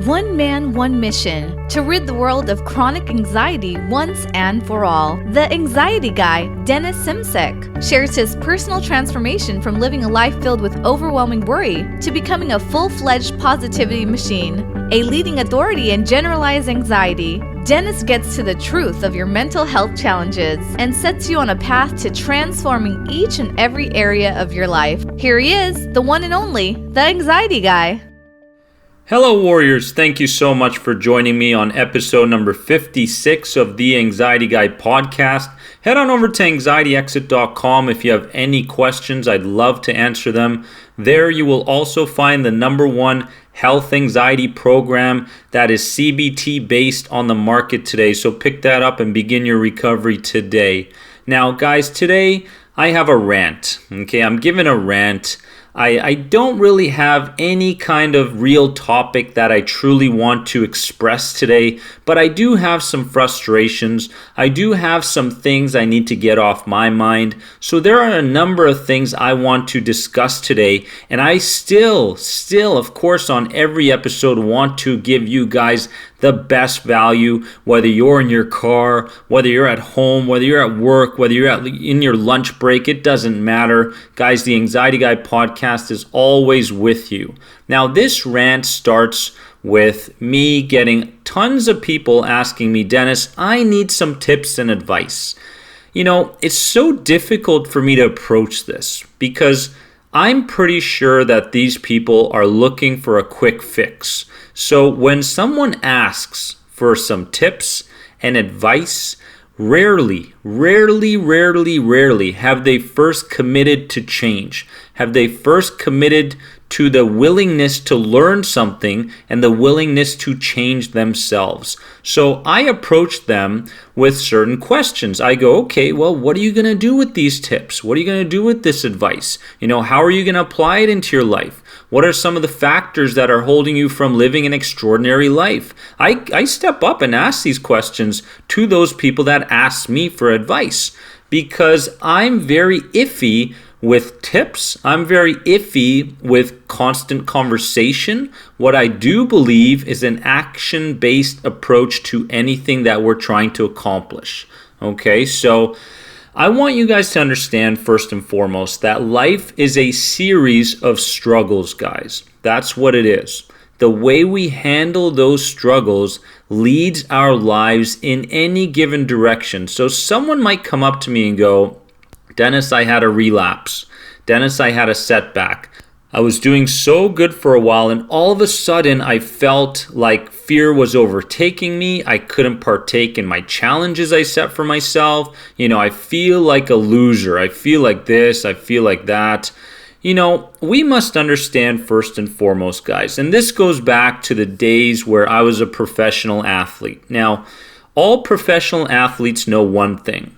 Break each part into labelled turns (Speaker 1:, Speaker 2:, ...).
Speaker 1: One man, one mission, to rid the world of chronic anxiety once and for all. The anxiety guy, Dennis Simsek, shares his personal transformation from living a life filled with overwhelming worry to becoming a full-fledged positivity machine, a leading authority in generalized anxiety. Dennis gets to the truth of your mental health challenges and sets you on a path to transforming each and every area of your life. Here he is, the one and only, the anxiety guy.
Speaker 2: Hello warriors, thank you so much for joining me on episode number 56 of the Anxiety Guy podcast. Head on over to anxietyexit.com if you have any questions. I'd love to answer them. There you will also find the number one health anxiety program that is CBT based on the market today. So pick that up and begin your recovery today. Now guys, today I have a rant. Okay, I'm giving a rant. I don't really have any kind of real topic that I truly want to express today, but I do have some frustrations. I do have some things I need to get off my mind. So there are a number of things I want to discuss today, and I still, of course, on every episode want to give you guys the best value, whether you're in your car, whether you're at home, whether you're at work, whether you're in your lunch break, it doesn't matter. Guys, the Anxiety Guy podcast is always with you. Now, this rant starts with me getting tons of people asking me, Dennis, I need some tips and advice. You know, it's so difficult for me to approach this because I'm pretty sure that these people are looking for a quick fix. So when someone asks for some tips and advice, rarely have they first committed to change. Have they first committed to the willingness to learn something and the willingness to change themselves. So I approach them with certain questions. I go, okay, well, what are you going to do with these tips? What are you going to do with this advice? How are you going to apply it into your life? What are some of the factors that are holding you from living an extraordinary life? I step up and ask these questions to those people that ask me for advice because I'm very iffy with tips. I'm very iffy with constant conversation. What I do believe is an action-based approach to anything that we're trying to accomplish. Okay, so I want you guys to understand first and foremost that life is a series of struggles, guys. That's what it is. The way we handle those struggles leads our lives in any given direction. So someone might come up to me and go, Dennis, I had a relapse. Dennis, I had a setback. I was doing so good for a while and all of a sudden I felt like fear was overtaking me. I couldn't partake in my challenges I set for myself. I feel like a loser. I feel like this. I feel like that. We must understand first and foremost, guys, and this goes back to the days where I was a professional athlete. Now, all professional athletes know one thing.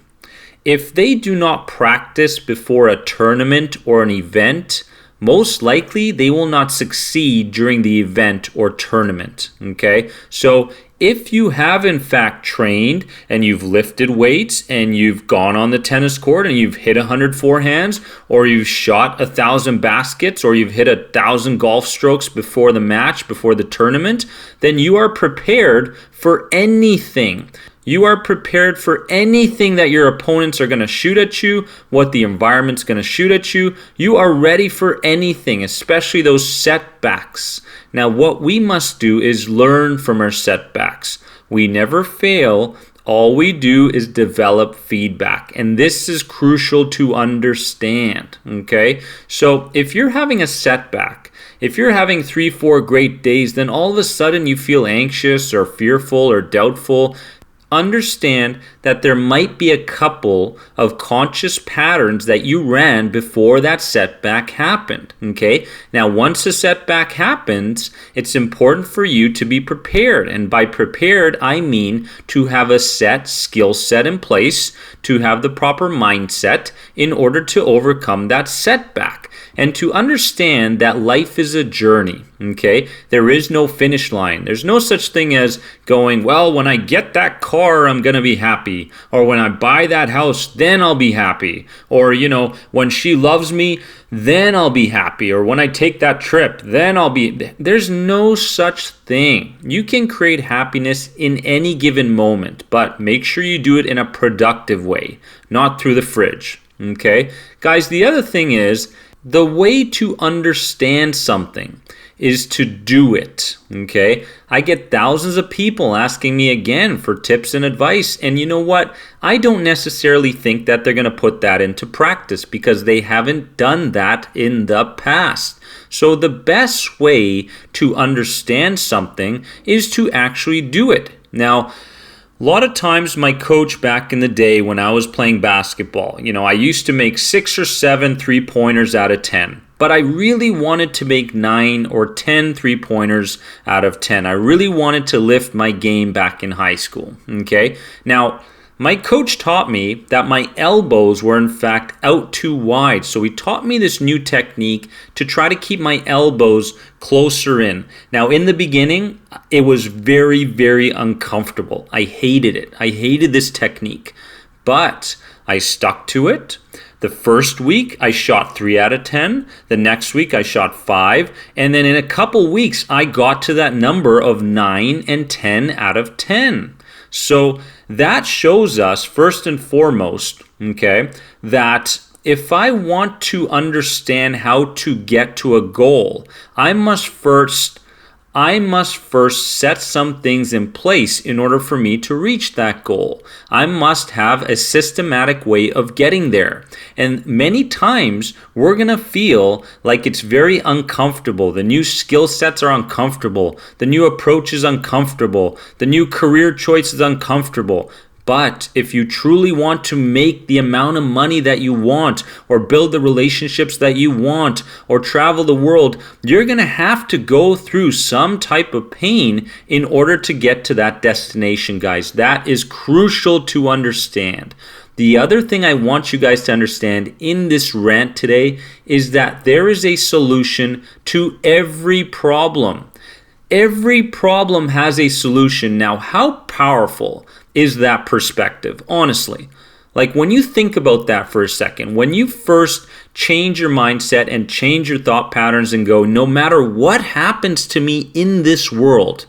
Speaker 2: If they do not practice before a tournament or an event, most likely they will not succeed during the event or tournament, okay? So if you have in fact trained and you've lifted weights and you've gone on the tennis court and you've hit 100 forehands or you've shot 1,000 baskets or you've hit 1,000 golf strokes before the match, before the tournament, then you are prepared for anything. You are prepared for anything that your opponents are going to shoot at you, what the environment's going to shoot at you. You are ready for anything, especially those setbacks. Now, what we must do is learn from our setbacks. We never fail. All we do is develop feedback. And this is crucial to understand, okay? So if you're having a setback, if you're having 3-4 great days, then all of a sudden you feel anxious or fearful or doubtful, understand that there might be a couple of conscious patterns that you ran before that setback happened, okay? Now, once a setback happens, it's important for you to be prepared. And by prepared, I mean to have a set skill set in place, to have the proper mindset in order to overcome that setback. and to understand that life is a journey, okay? There is no finish line. There's no such thing as going, well, when I get that car, I'm going to be happy. Or when I buy that house, then I'll be happy. Or, when she loves me, then I'll be happy. Or when I take that trip, then I'll be... There's no such thing. You can create happiness in any given moment, but make sure you do it in a productive way, not through the fridge. Okay? Guys, the other thing is, the way to understand something is to do it. Okay? I get thousands of people asking me again for tips and advice. And you know what? I don't necessarily think that they're going to put that into practice because they haven't done that in the past. So the best way to understand something is to actually do it. Now, a lot of times my coach back in the day when I was playing basketball, I used to make 6 or 7 3-pointers out of 10. But I really wanted to make 9 or 10 3-pointers out of 10. I really wanted to lift my game back in high school. Okay? Now, my coach taught me that my elbows were in fact out too wide. So he taught me this new technique to try to keep my elbows closer in. Now, in the beginning, it was very, very uncomfortable. I hated it. I hated this technique. But I stuck to it. The first week, I shot 3 out of 10. The next week, I shot 5. And then in a couple weeks, I got to that number of 9 and 10 out of 10. So that shows us, first and foremost, okay, that if I want to understand how to get to a goal, I must first set some things in place in order for me to reach that goal. I must have a systematic way of getting there. And many times we're going to feel like it's very uncomfortable. The new skill sets are uncomfortable. The new approach is uncomfortable. The new career choice is uncomfortable. But if you truly want to make the amount of money that you want, or build the relationships that you want, or travel the world, you're going to have to go through some type of pain in order to get to that destination, guys. That is crucial to understand. The other thing I want you guys to understand in this rant today is that there is a solution to every problem. Every problem has a solution. Now, how powerful is that perspective, honestly? Like, when you think about that for a second, when you first change your mindset and change your thought patterns and go, no matter what happens to me in this world,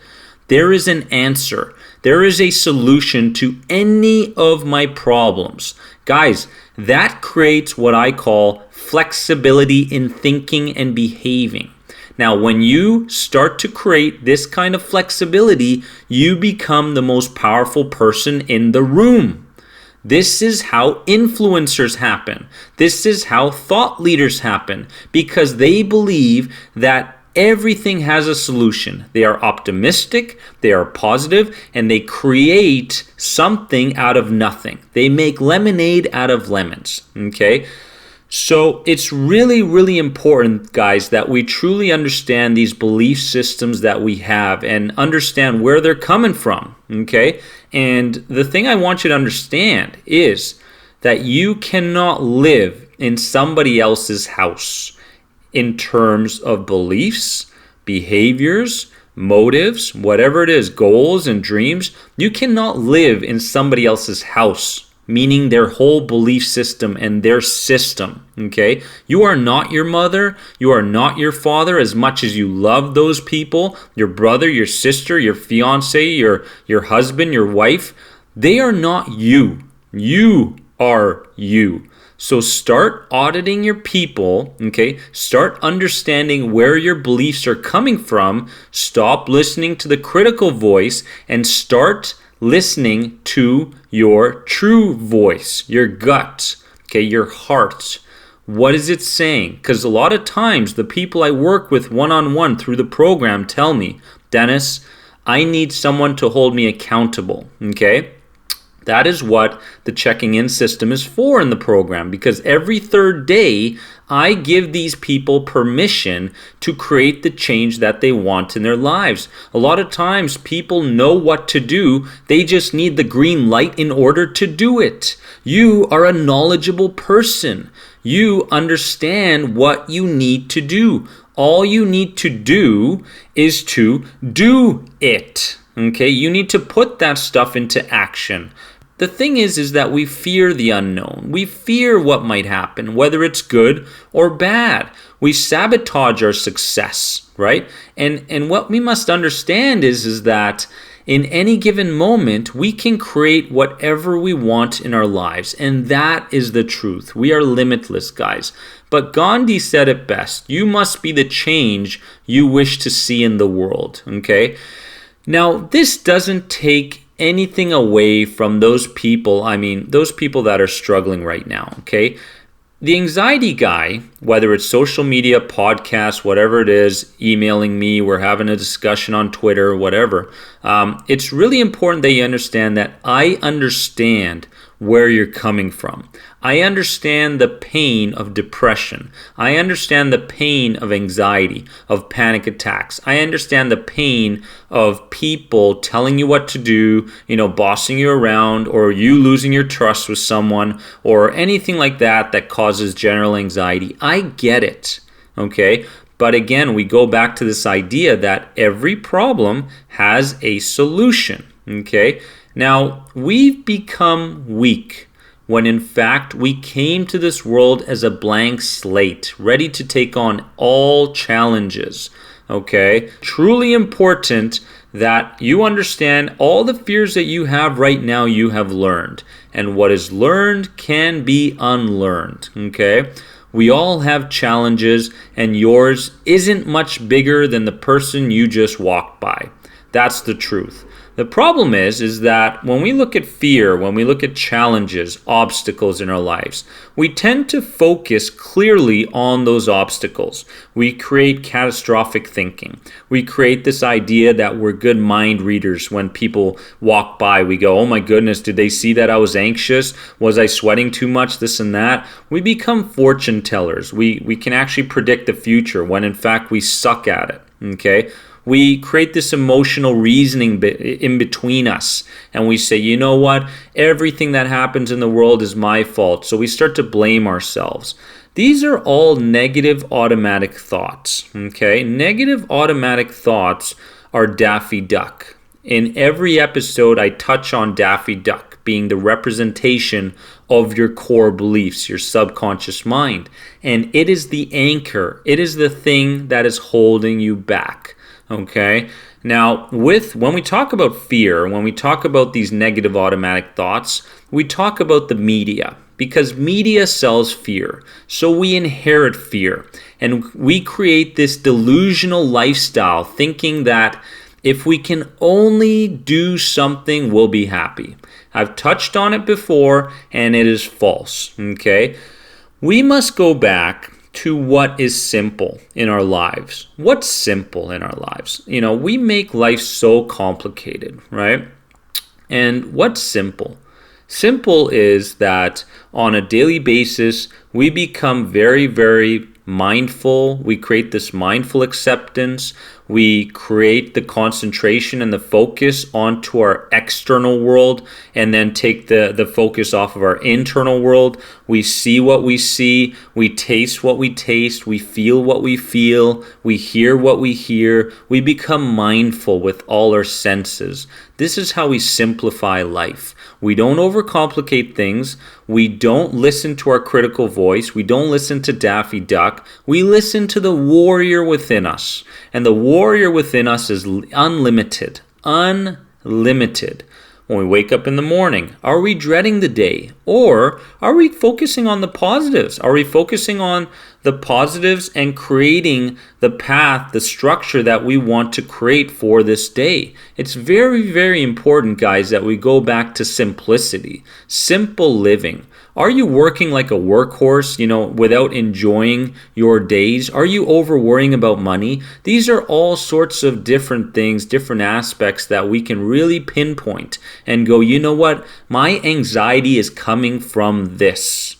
Speaker 2: there is an answer. There is a solution to any of my problems. Guys, that creates what I call flexibility in thinking and behaving. Now, when you start to create this kind of flexibility, you become the most powerful person in the room. This is how influencers happen. This is how thought leaders happen, because they believe that everything has a solution. They are optimistic, they are positive, and they create something out of nothing. They make lemonade out of lemons, okay? So it's really, really important, guys, that we truly understand these belief systems that we have and understand where they're coming from, okay? And the thing I want you to understand is that you cannot live in somebody else's house in terms of beliefs, behaviors, motives, whatever it is, goals and dreams. You cannot live in somebody else's house, meaning their whole belief system and their system, okay? You are not your mother, you are not your father, as much as you love those people, your brother, your sister, your fiance, your husband, your wife. They are not you. You are you. So start auditing your people, okay? Start understanding where your beliefs are coming from. Stop listening to the critical voice and start listening to your true voice, your gut, okay, your heart. What is it saying? Because a lot of times the people I work with one-on-one through the program tell me, Dennis, I need someone to hold me accountable, okay? That is what the checking in system is for in the program, because every third day I give these people permission to create the change that they want in their lives. A lot of times people know what to do, they just need the green light in order to do it. You are a knowledgeable person. You understand what you need to do. All you need to do is to do it. Okay? You need to put that stuff into action. The thing is that we fear the unknown. We fear what might happen, whether it's good or bad. We sabotage our success, right? And what we must understand is that in any given moment, we can create whatever we want in our lives. And that is the truth. We are limitless, guys. But Gandhi said it best. You must be the change you wish to see in the world, okay? Now, this doesn't take anything away from those people that are struggling right now, okay? The anxiety guy, whether it's social media, podcasts, whatever it is, emailing me, we're having a discussion on Twitter, whatever, it's really important that you understand that I understand where you're coming from. I understand the pain of depression. I understand the pain of anxiety, of panic attacks. I understand the pain of people telling you what to do, bossing you around, or you losing your trust with someone, or anything like that causes general anxiety. I get it, okay? But again, we go back to this idea that every problem has a solution, okay? Now, we've become weak when in fact we came to this world as a blank slate, ready to take on all challenges, okay? Truly important that you understand all the fears that you have right now you have learned. And what is learned can be unlearned, okay? We all have challenges, and yours isn't much bigger than the person you just walked by. That's the truth. The problem is that when we look at fear, when we look at challenges, obstacles in our lives, we tend to focus clearly on those obstacles. We create catastrophic thinking. We create this idea that we're good mind readers. When people walk by, we go, oh my goodness, did they see that I was anxious? Was I sweating too much? This and that. We become fortune tellers. We can actually predict the future when in fact we suck at it, okay? We create this emotional reasoning in between us, and we say, you know what, everything that happens in the world is my fault. So we start to blame ourselves. These are all negative automatic thoughts, okay? Negative automatic thoughts are Daffy Duck. In every episode, I touch on Daffy Duck being the representation of your core beliefs, your subconscious mind. And it is the anchor. It is the thing that is holding you back. Okay. Now, when we talk about fear, when we talk about these negative automatic thoughts, we talk about the media, because media sells fear. So we inherit fear, and we create this delusional lifestyle thinking that if we can only do something, we'll be happy. I've touched on it before, and it is false. Okay. We must go back to what is simple in our lives. What's simple in our lives? We make life so complicated, right? And what's simple? Simple is that on a daily basis, we become very, very mindful. We create this mindful acceptance. We create the concentration and the focus onto our external world, and then take the focus off of our internal world. We see what we see. We taste what we taste. We feel what we feel. We hear what we hear. We become mindful with all our senses. This is how we simplify life. We don't overcomplicate things. We don't listen to our critical voice. We don't listen to Daffy Duck. We listen to the warrior within us. And the warrior within us is unlimited. Unlimited. When we wake up in the morning, are we dreading the day? Or are we focusing on the positives? Are we focusing on the positives and creating the path, the structure that we want to create for this day? It's very, very important, guys, that we go back to simplicity, simple living. Are you working like a workhorse, without enjoying your days? Are you over worrying about money? These are all sorts of different things, different aspects that we can really pinpoint and go, you know what? My anxiety is coming from this.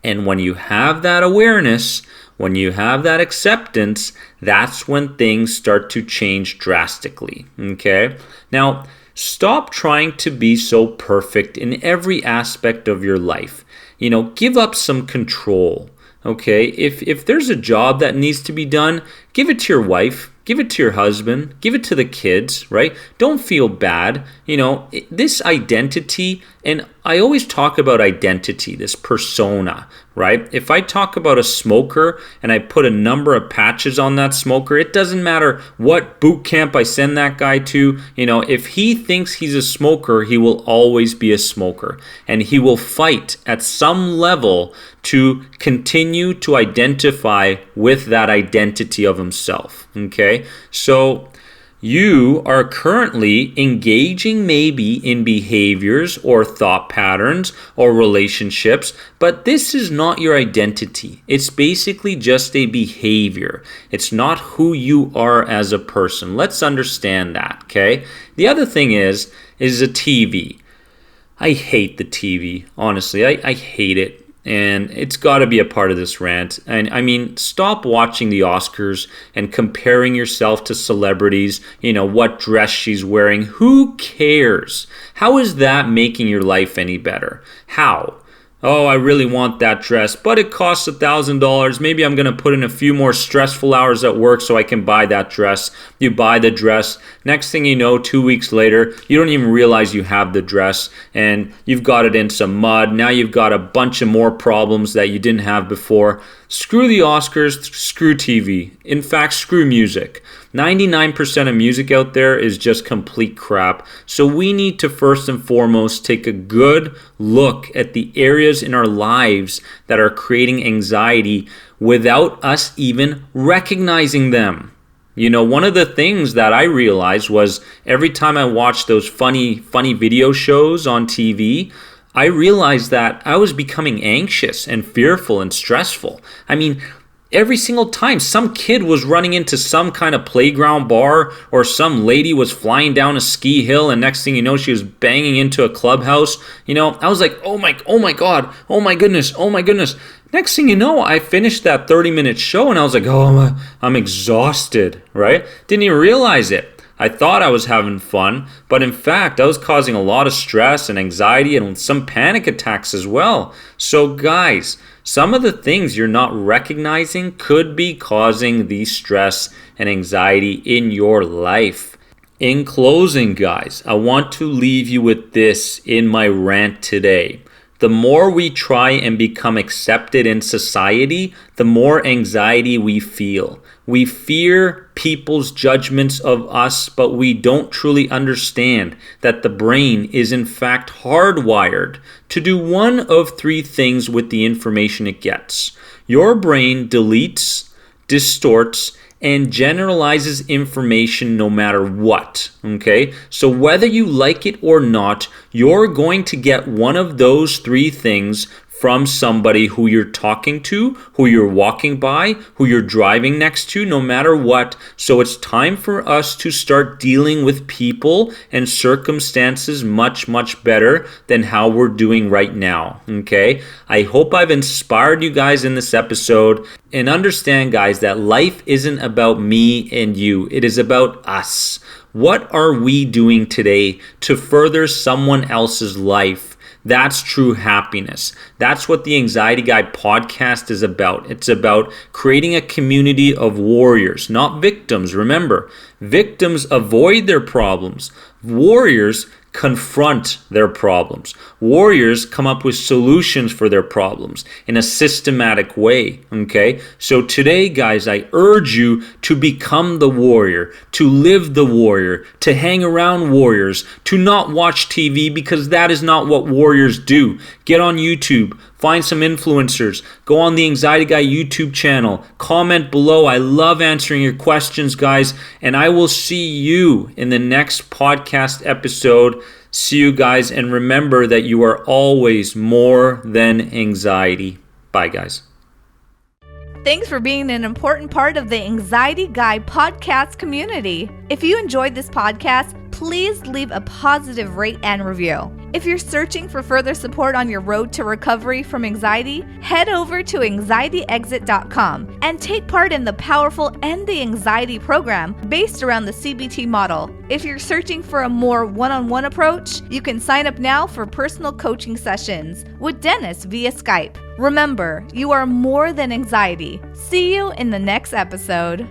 Speaker 2: And when you have that awareness, when you have that acceptance, that's when things start to change drastically, okay? Now, stop trying to be so perfect in every aspect of your life. give up some control. Okay, if there's a job that needs to be done, give it to your wife, give it to your husband, give it to the kids, right? Don't feel bad. This identity, and I always talk about identity, this persona, right? If I talk about a smoker and I put a number of patches on that smoker, it doesn't matter what boot camp I send that guy to. If he thinks he's a smoker, he will always be a smoker, and he will fight at some level to continue to identify with that identity of himself. Okay, so you are currently engaging maybe in behaviors or thought patterns or relationships, but this is not your identity. It's basically just a behavior. It's not who you are as a person. Let's understand that, okay? The other thing is a TV. I hate the TV, honestly. I hate it. And it's got to be a part of this rant. And I mean, stop watching the Oscars and comparing yourself to celebrities, what dress she's wearing. Who cares? How is that making your life any better? How? Oh, I really want that dress, but it costs $1,000. Maybe I'm going to put in a few more stressful hours at work so I can buy that dress. You buy the dress. Next thing you know, 2 weeks later, you don't even realize you have the dress and you've got it in some mud. Now you've got a bunch of more problems that you didn't have before. Screw the Oscars, screw TV. In fact, screw music. 99% of music out there is just complete crap. So we need to first and foremost take a good look at the areas in our lives that are creating anxiety without us even recognizing them. One of the things that I realized was every time I watched those funny video shows on TV, I realized that I was becoming anxious and fearful and stressful. I mean, every single time some kid was running into some kind of playground bar, or some lady was flying down a ski hill, and next thing you know, she was banging into a clubhouse. I was like, oh my God, oh my goodness. Next thing you know, I finished that 30-minute show and I was like, oh, I'm exhausted, right? Didn't even realize it. I thought I was having fun, but in fact, I was causing a lot of stress and anxiety and some panic attacks as well. So guys, some of the things you're not recognizing could be causing the stress and anxiety in your life. In closing, guys, I want to leave you with this in my rant today. The more we try and become accepted in society, the more anxiety we feel. We fear people's judgments of us, but we don't truly understand that the brain is in fact hardwired to do one of three things with the information it gets. Your brain deletes, distorts, and generalizes information no matter what, okay? So whether you like it or not, you're going to get one of those three things from somebody who you're talking to, who you're walking by, who you're driving next to, no matter what. So it's time for us to start dealing with people and circumstances much, much better than how we're doing right now, okay? I hope I've inspired you guys in this episode. And understand, guys, that life isn't about me and you. It is about us. What are we doing today to further someone else's life? That's true happiness. That's what the Anxiety Guy podcast is about. It's about creating a community of warriors, not victims. Remember, victims avoid their problems. Warriors confront their problems. Warriors come up with solutions for their problems in a systematic way, okay? So today, guys, I urge you to become the warrior, to live the warrior, to hang around warriors, to not watch TV because that is not what warriors do. Get on YouTube, find some influencers, go on the Anxiety Guy YouTube channel, comment below. I love answering your questions, guys, and I will see you in the next podcast episode. See you guys, and remember that you are always more than anxiety. Bye, guys.
Speaker 1: Thanks for being an important part of the Anxiety Guy podcast community. If you enjoyed this podcast, please leave a positive rate and review. If you're searching for further support on your road to recovery from anxiety, head over to anxietyexit.com and take part in the powerful End the Anxiety program based around the CBT model. If you're searching for a more one-on-one approach, you can sign up now for personal coaching sessions with Dennis via Skype. Remember, you are more than anxiety. See you in the next episode.